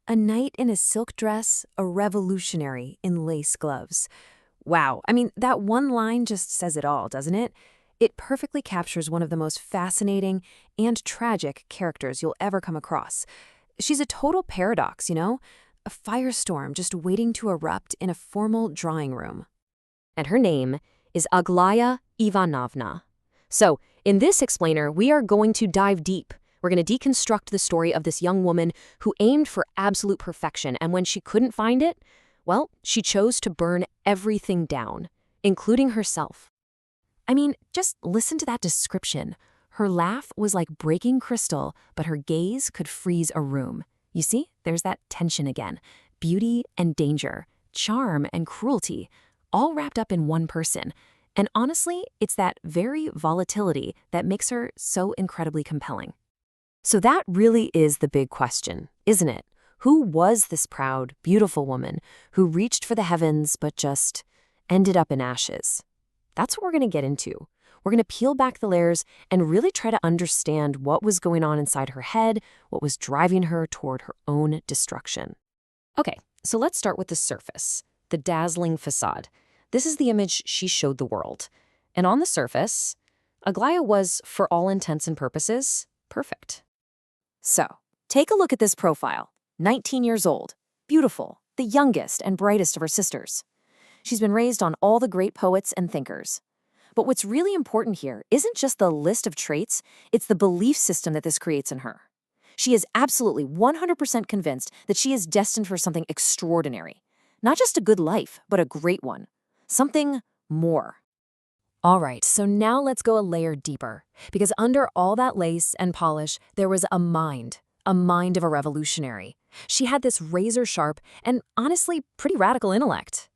A knight in a silk dress, a revolutionary in lace gloves. Wow, I mean, that one line just says it all, doesn't it? It perfectly captures one of the most fascinating and tragic characters you'll ever come across. She's a total paradox, you know? A firestorm just waiting to erupt in a formal drawing room. And her name is Aglaya Ivanovna. So, in this explainer, we are going to dive deep. We're going to deconstruct the story of this young woman who aimed for absolute perfection, and when she couldn't find it, well, she chose to burn everything down, including herself. I mean, just listen to that description. Her laugh was like breaking crystal, but her gaze could freeze a room. You see, there's that tension again. Beauty and danger, charm and cruelty, all wrapped up in one person. And honestly, it's that very volatility that makes her so incredibly compelling. So that really is the big question, isn't it? Who was this proud, beautiful woman who reached for the heavens but just ended up in ashes? That's what we're going to get into. We're going to peel back the layers and really try to understand what was going on inside her head, what was driving her toward her own destruction. Okay, so let's start with the surface, the dazzling facade. This is the image she showed the world. And on the surface, Aglaya was, for all intents and purposes, perfect. So, take a look at this profile. 19 years old, beautiful, the youngest and brightest of her sisters. She's been raised on all the great poets and thinkers. But what's really important here isn't just the list of traits, it's the belief system that this creates in her. She is absolutely 100% convinced that she is destined for something extraordinary. Not just a good life, but a great one. Something more. All right, so now let's go a layer deeper, because under all that lace and polish, there was a mind of a revolutionary. She had this razor-sharp and honestly pretty radical intellect.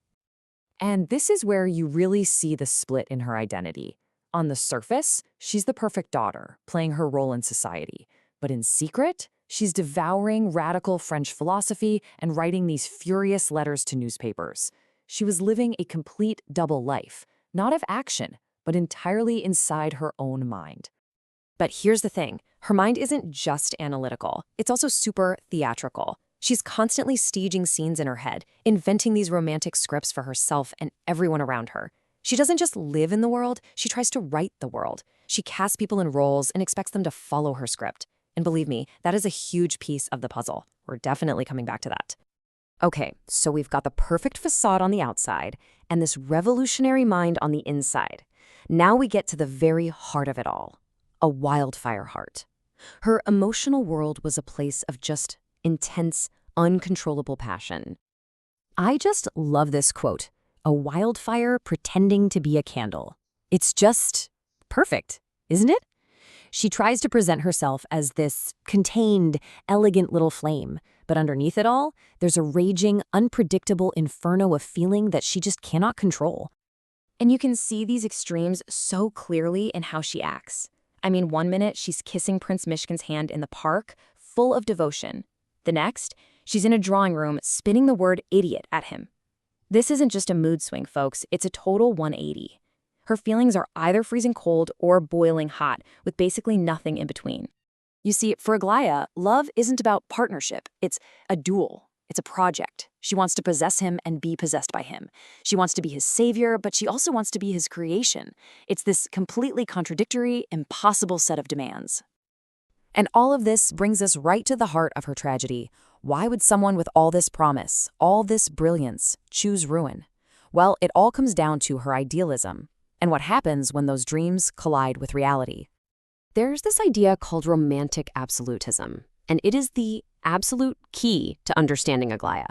And this is where you really see the split in her identity. On the surface, she's the perfect daughter, playing her role in society. But in secret, she's devouring radical French philosophy and writing these furious letters to newspapers. She was living a complete double life, not of action, but entirely inside her own mind. But here's the thing, her mind isn't just analytical, it's also super theatrical. She's constantly staging scenes in her head, inventing these romantic scripts for herself and everyone around her. She doesn't just live in the world, she tries to write the world. She casts people in roles and expects them to follow her script. And believe me, that is a huge piece of the puzzle. We're definitely coming back to that. Okay, so we've got the perfect facade on the outside and this revolutionary mind on the inside. Now we get to the very heart of it all, a wildfire heart. Her emotional world was a place of just intense, uncontrollable passion. I just love this quote, a wildfire pretending to be a candle. It's just perfect, isn't it? She tries to present herself as this contained, elegant little flame, but underneath it all, there's a raging, unpredictable inferno of feeling that she just cannot control. And you can see these extremes so clearly in how she acts. I mean, one minute she's kissing Prince Myshkin's hand in the park, full of devotion. The next, she's in a drawing room spinning the word idiot at him. This isn't just a mood swing, folks, it's a total 180. Her feelings are either freezing cold or boiling hot, with basically nothing in between. You see, for Aglaya, love isn't about partnership, it's a duel. It's a project. She wants to possess him and be possessed by him. She wants to be his savior, but she also wants to be his creation. It's this completely contradictory, impossible set of demands. And all of this brings us right to the heart of her tragedy. Why would someone with all this promise, all this brilliance, choose ruin? Well, it all comes down to her idealism, and what happens when those dreams collide with reality. There's this idea called romantic absolutism, and it is the absolute key to understanding Aglaya.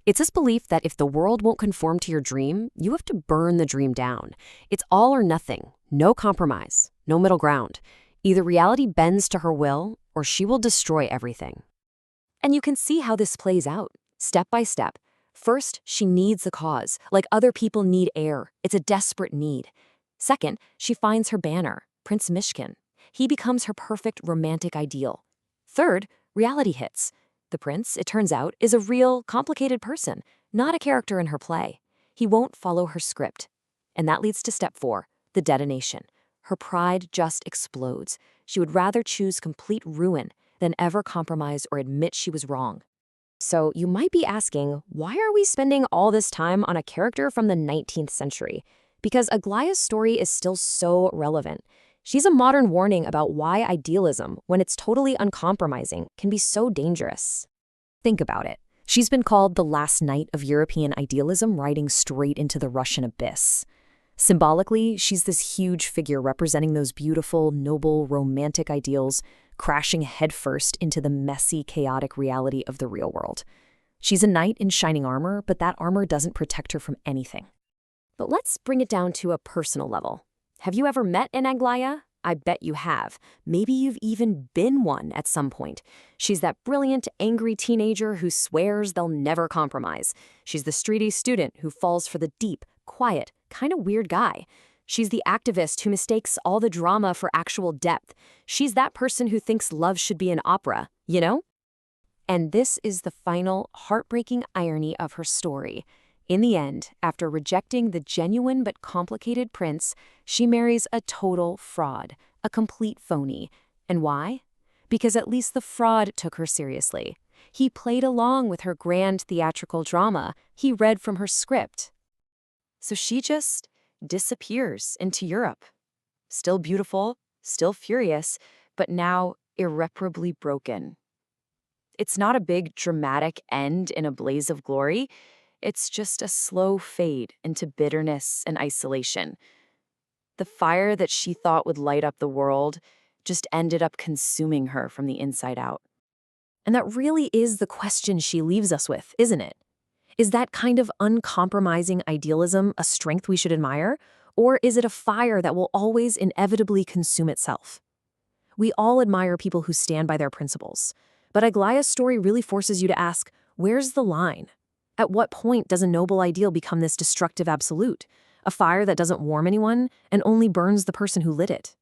It's this belief that if the world won't conform to your dream, you have to burn the dream down. It's all or nothing, no compromise, no middle ground. Either reality bends to her will, or she will destroy everything. And you can see how this plays out, step by step. First, she needs the cause, like other people need air. It's a desperate need. Second, she finds her banner, Prince Myshkin. He becomes her perfect romantic ideal. Third, reality hits. The prince, it turns out, is a real, complicated person, not a character in her play. He won't follow her script. And that leads to step 4, the detonation. Her pride just explodes. She would rather choose complete ruin than ever compromise or admit she was wrong. So you might be asking, why are we spending all this time on a character from the 19th century? Because Aglaya's story is still so relevant. She's a modern warning about why idealism, when it's totally uncompromising, can be so dangerous. Think about it. She's been called the last knight of European idealism, riding straight into the Russian abyss. Symbolically, she's this huge figure representing those beautiful, noble, romantic ideals, crashing headfirst into the messy, chaotic reality of the real world. She's a knight in shining armor, but that armor doesn't protect her from anything. But let's bring it down to a personal level. Have you ever met an Aglaya? I bet you have. Maybe you've even been one at some point. She's that brilliant, angry teenager who swears they'll never compromise. She's the streety student who falls for the deep, quiet, kind of weird guy. She's the activist who mistakes all the drama for actual depth. She's that person who thinks love should be an opera, you know? And this is the final, heartbreaking irony of her story. In the end, after rejecting the genuine but complicated prince, she marries a total fraud, a complete phony. And why? Because at least the fraud took her seriously. He played along with her grand theatrical drama. He read from her script. So she just disappears into Europe. Still beautiful, still furious, but now irreparably broken. It's not a big, dramatic end in a blaze of glory. It's just a slow fade into bitterness and isolation. The fire that she thought would light up the world just ended up consuming her from the inside out. And that really is the question she leaves us with, isn't it? Is that kind of uncompromising idealism a strength we should admire? Or is it a fire that will always inevitably consume itself? We all admire people who stand by their principles. But Aglaya's story really forces you to ask, where's the line? At what point does a noble ideal become this destructive absolute? A fire that doesn't warm anyone and only burns the person who lit it?